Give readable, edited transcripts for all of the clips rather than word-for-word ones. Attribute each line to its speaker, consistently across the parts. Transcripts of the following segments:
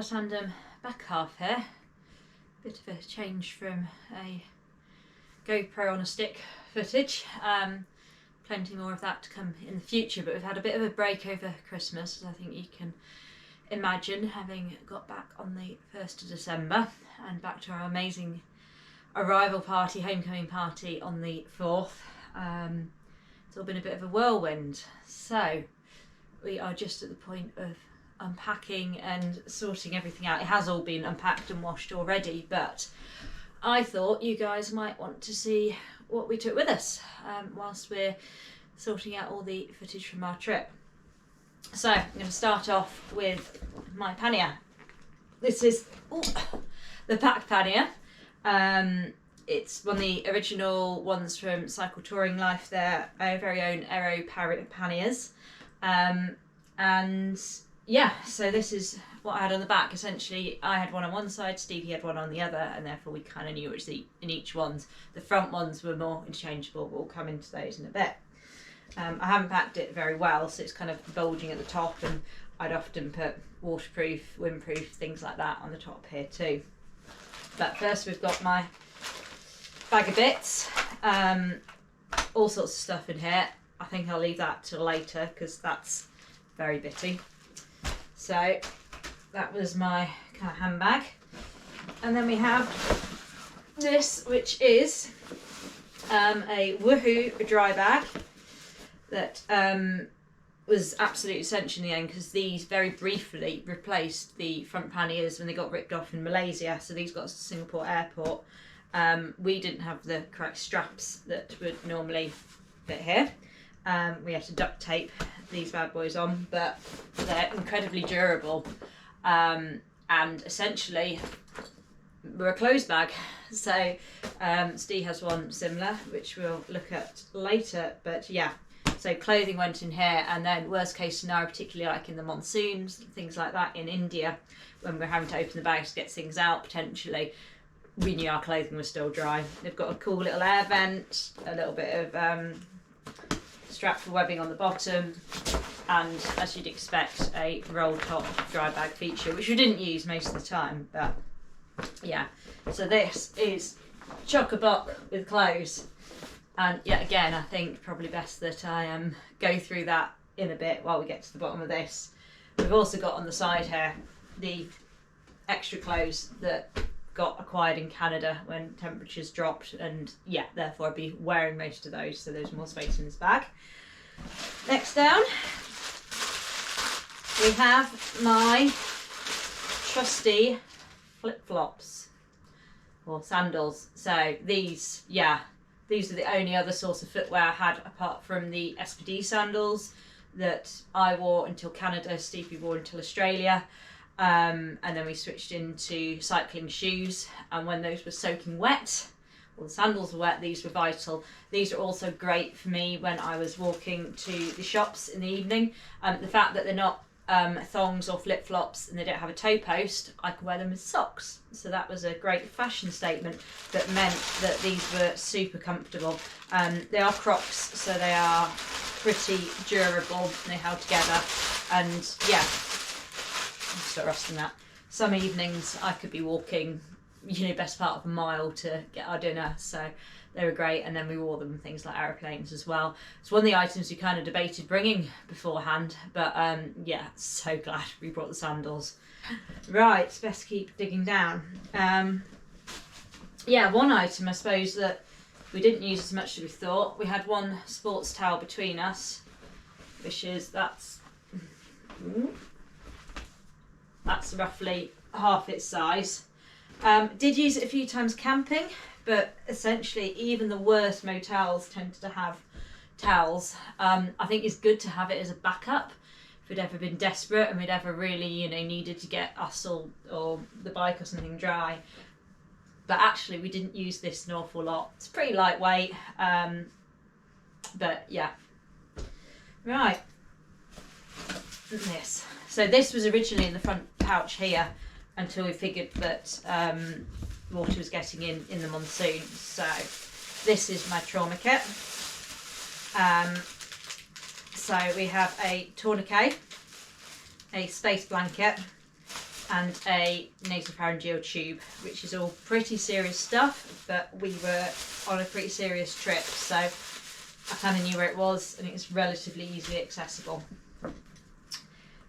Speaker 1: Tandem back half here. Bit of a change from a GoPro on a stick footage. Plenty more of that to come in the future, but we've had a bit of a break over Christmas, as I think you can imagine, having got back on the 1st of December and back to our amazing arrival party, homecoming party on the 4th. It's all been a bit of a whirlwind. So we are just at the point of unpacking and sorting everything out. It has all been unpacked and washed already, but I thought you guys might want to see what we took with us whilst we're sorting out all the footage from our trip. So I'm going to start off with my pannier. This is the pack pannier. It's one of the original ones from Cycle Touring Life, their very own Aero panniers. And yeah, so this is what I had on the back. Essentially, I had one on one side, Stevie had one on the other, and therefore we kind of knew which in each ones. The front ones were more interchangeable, but we'll come into those in a bit. I haven't packed it very well, so it's kind of bulging at the top, and I'd often put waterproof, windproof, things like that on the top here too. But first we've got my bag of bits, all sorts of stuff in here. I think I'll leave that till later because that's very bitty. So that was my kind of handbag. And then we have this, which is a Woohoo dry bag that was absolutely essential in the end, because these very briefly replaced the front panniers when they got ripped off in Malaysia. So these got us to Singapore airport. We didn't have the correct straps that would normally fit here. We had to duct tape these bad boys on, but they're incredibly durable, and essentially we're a clothes bag. So Steve has one similar, which we'll look at later, but yeah, so clothing went in here, and then worst case scenario, particularly like in the monsoons, things like that in India, when we're having to open the bags to get things out potentially, we knew our clothing was still dry. They've got a cool little air vent, a little bit of strap for webbing on the bottom, and as you'd expect, a roll top dry bag feature, which we didn't use most of the time, but yeah. So this is chock-a-block with clothes, and yet again I think probably best that I go through that in a bit while we get to the bottom of this. We've also got on the side here the extra clothes that got acquired in Canada when temperatures dropped, and yeah, therefore I'd be wearing most of those, so there's more space in this bag. Next down we have my trusty flip-flops or sandals. So these are the only other source of footwear I had apart from the SPD sandals that I wore until Canada, Stevie wore until Australia. And then we switched into cycling shoes, and when those were soaking wet, or the sandals were wet, these were vital. These are also great for me when I was walking to the shops in the evening. The fact that they're not thongs or flip-flops and they don't have a toe post, I can wear them with socks. So that was a great fashion statement that meant that these were super comfortable. They are Crocs, so they are pretty durable, and they held together, and yeah, start rusting that. Some evenings I could be walking, best part of a mile to get our dinner, so they were great. And then we wore them things like aeroplanes as well. It's one of the items we kind of debated bringing beforehand, but yeah, so glad we brought the sandals. Right, best keep digging down. Yeah, one item I suppose that we didn't use as much as we thought. We had one sports towel between us, which is that's roughly half its size. Did use it a few times camping, but essentially even the worst motels tended to have towels. I think it's good to have it as a backup if we'd ever been desperate and we'd ever really needed to get us or the bike or something dry. But actually we didn't use this an awful lot. It's pretty lightweight, but yeah. Right, this. So this was originally in the front pouch here until we figured that water was getting in the monsoon. So this is my trauma kit. So we have a tourniquet, a space blanket, and a nasopharyngeal tube, which is all pretty serious stuff, but we were on a pretty serious trip, so I kind of knew where it was and it was relatively easily accessible.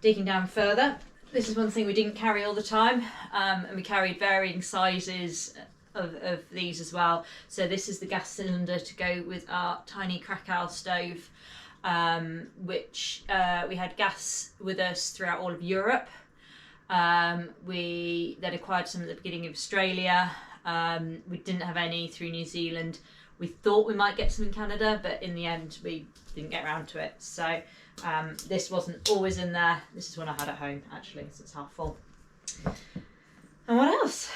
Speaker 1: Digging down further, this is one thing we didn't carry all the time, and we carried varying sizes of these as well. So this is the gas cylinder to go with our tiny Krakow stove, which we had gas with us throughout all of Europe. We then acquired some at the beginning of Australia. We didn't have any through New Zealand. We thought we might get some in Canada, but in the end we didn't get around to it. So this wasn't always in there. This is one I had at home actually, so it's half full. And what else?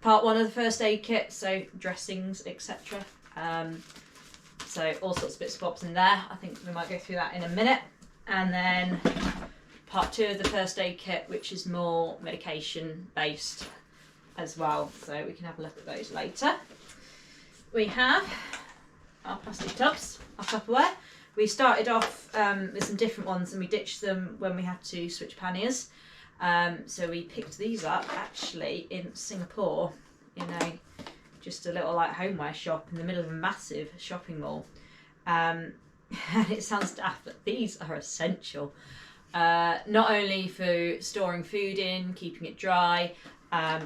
Speaker 1: Part one of the first aid kit, so dressings, etc. So all sorts of bits and bobs in there. I think we might go through that in a minute. And then part two of the first aid kit, which is more medication based as well. So we can have a look at those later. We have our plastic tubs, our Tupperware. We started off with some different ones and we ditched them when we had to switch panniers. So we picked these up actually in Singapore in just a little like homeware shop in the middle of a massive shopping mall. And it sounds daft, but these are essential. Not only for storing food in, keeping it dry,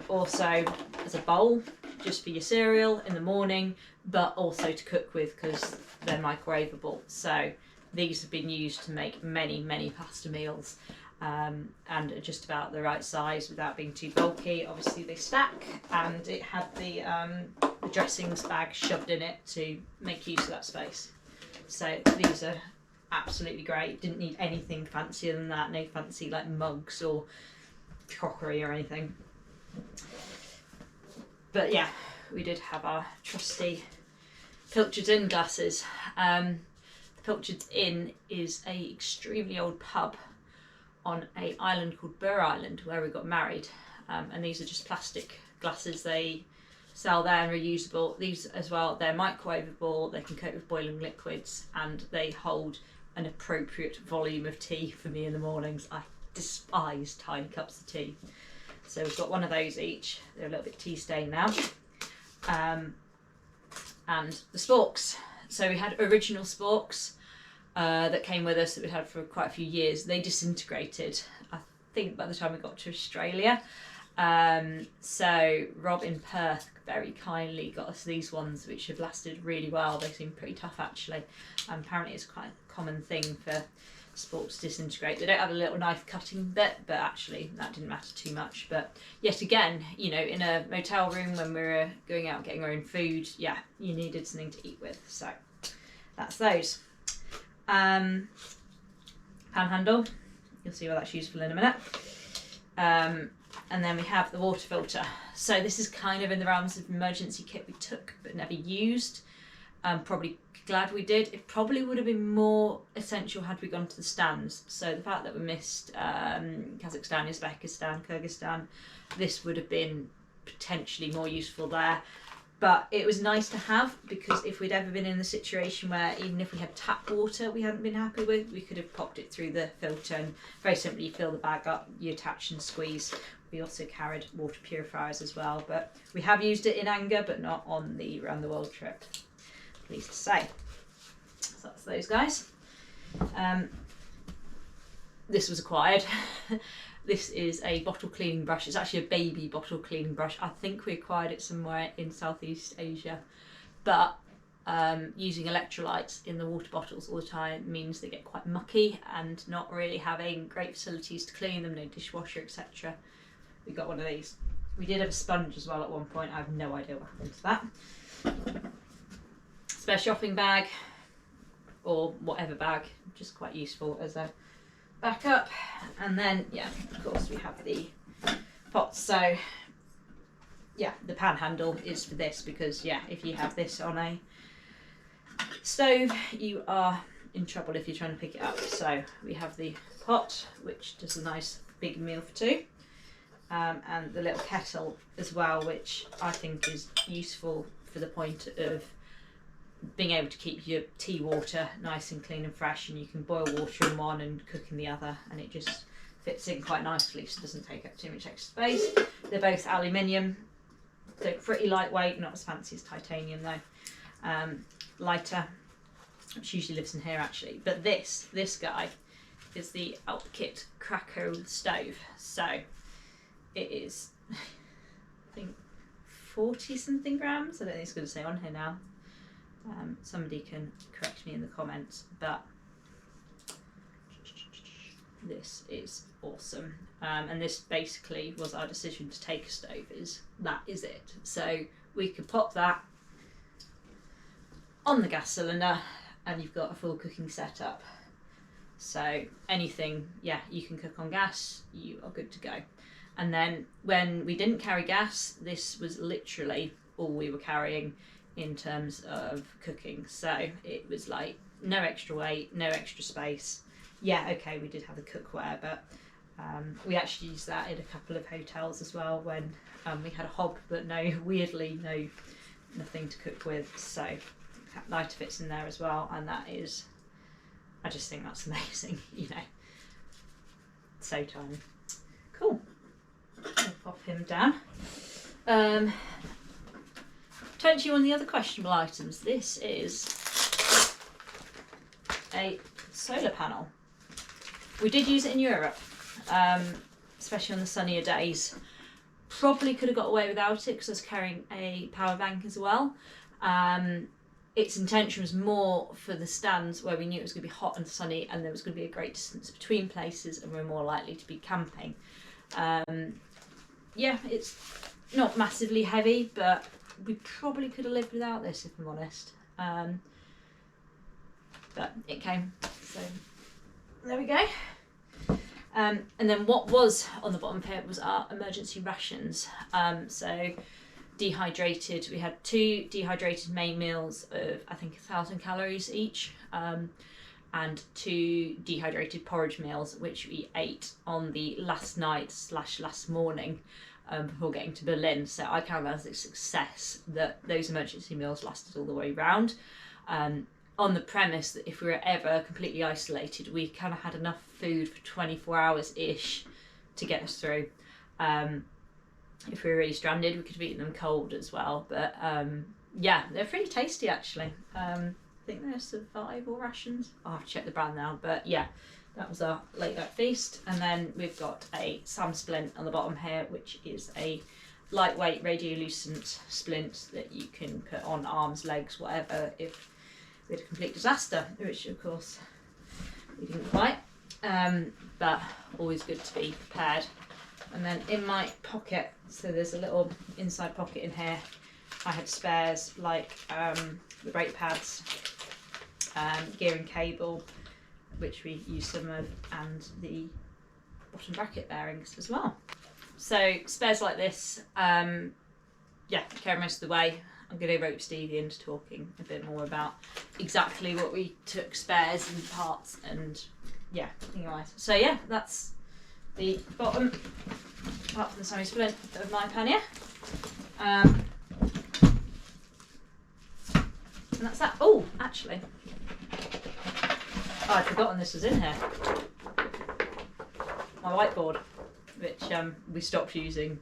Speaker 1: also as a bowl just for your cereal in the morning, but also to cook with because they're microwavable. So these have been used to make many pasta meals, and are just about the right size without being too bulky. Obviously they stack, and it had the dressings bag shoved in it to make use of that space. So these are absolutely great. Didn't need anything fancier than that. No fancy like mugs or crockery or anything. But yeah, we did have our trusty Pilchards Inn glasses. The Pilchards Inn is a extremely old pub on an island called Burr Island where we got married, and these are just plastic glasses they sell there and reusable. These as well, they're microwavable, they can coat with boiling liquids, and they hold an appropriate volume of tea for me in the mornings. I despise tiny cups of tea. So we've got one of those each. They're a little bit tea stained now. And the sporks. So we had original sporks that came with us that we'd had for quite a few years. They disintegrated, I think, by the time we got to Australia. So Rob in Perth very kindly got us these ones, which have lasted really well. They seem pretty tough actually. Apparently it's quite a common thing for sporks to disintegrate. They don't have a little knife cutting bit, but actually that didn't matter too much. But yet again, you know, in a motel room when we were going out getting our own food, yeah, you needed something to eat with. So that's those. Panhandle, you'll see why that's useful in a minute. And then we have the water filter. So this is kind of in the realms of emergency kit we took but never used. Probably glad we did. It probably would have been more essential had we gone to the stands. So the fact that we missed Kazakhstan, Uzbekistan, Kyrgyzstan, this would have been potentially more useful there. But it was nice to have, because if we'd ever been in the situation where even if we had tap water we hadn't been happy with, we could have popped it through the filter and very simply you fill the bag up, you attach and squeeze. We also carried water purifiers as well, but we have used it in anger, but not on the round the world trip, pleased to say. So that's those guys. This was acquired. This is a bottle cleaning brush. It's actually a baby bottle cleaning brush. I think we acquired it somewhere in Southeast Asia, but using electrolytes in the water bottles all the time means they get quite mucky, and not really having great facilities to clean them, no dishwasher, etc. We got one of these. We did have a sponge as well at one point. I have no idea what happened to that. Spare shopping bag, or whatever bag, just quite useful as a backup. And then, yeah, of course we have the pots. So yeah, the panhandle is for this, because yeah, if you have this on a stove you are in trouble if you're trying to pick it up. So we have the pot, which does a nice big meal for two, and the little kettle as well, which I think is useful for the point of being able to keep your tea water nice and clean and fresh, and you can boil water in one and cook in the other, and it just fits in quite nicely, so it doesn't take up too much extra space. They're both aluminium, so pretty lightweight, not as fancy as titanium though. Lighter, which usually lives in here actually. But this guy is the Alpkit Krakow stove. So it is, I think, 40 something grams. I don't think it's going to say on here now. Somebody can correct me in the comments, but this is awesome. And this basically was our decision to take a stove, that is it. So we could pop that on the gas cylinder and you've got a full cooking setup. So anything, yeah, you can cook on gas, you are good to go. And then when we didn't carry gas, this was literally all we were carrying in terms of cooking. So it was like no extra weight, no extra space. Yeah, okay, we did have the cookware, but we actually used that in a couple of hotels as well when we had a hob, but weirdly, nothing to cook with. So lighter fits in there as well, and that is, I just think that's amazing, you know. So tiny. Cool. I'll pop him down. Potentially one of the other questionable items. This is a solar panel. We did use it in Europe, especially on the sunnier days. Probably could have got away without it because I was carrying a power bank as well. Its intention was more for the stands where we knew it was going to be hot and sunny and there was going to be a great distance between places and we're more likely to be camping. Yeah, it's not massively heavy, but we probably could have lived without this if I'm honest. But it came, so there we go. And then what was on the bottom here was our emergency rations. So dehydrated, we had 2 dehydrated main meals of I think 1,000 calories each, and 2 dehydrated porridge meals which we ate on the last night / last morning before getting to Berlin. So I count that as a success that those emergency meals lasted all the way round, on the premise that if we were ever completely isolated we kind of had enough food for 24 hours ish to get us through. If we were really stranded we could have eaten them cold as well, but yeah, they're pretty tasty actually. I think they're survival rations. I'll have to check the brand now, but yeah, that was our late night feast. And then we've got a SAM splint on the bottom here, which is a lightweight radiolucent splint that you can put on arms, legs, whatever, if we had a complete disaster, which of course we didn't quite, but always good to be prepared. And then in my pocket, so there's a little inside pocket in here, I had spares like the brake pads, gear and cable, which we use some of, and the bottom bracket bearings as well. So spares like this, yeah, carry most of the way. I'm going to rope Stevie into talking a bit more about exactly what we took spares and parts and yeah, otherwise. So yeah, that's the bottom, apart from the semi splint of my pannier. And that's that. Oh, actually, I'd forgotten this was in here. My whiteboard, which we stopped using,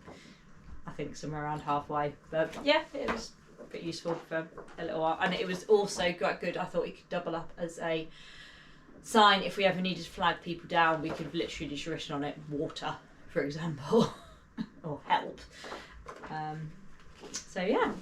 Speaker 1: I think somewhere around halfway. But yeah, it was pretty useful for a little while. And it was also quite good. I thought it could double up as a sign if we ever needed to flag people down. We could literally just written on it water, for example, or help. So yeah.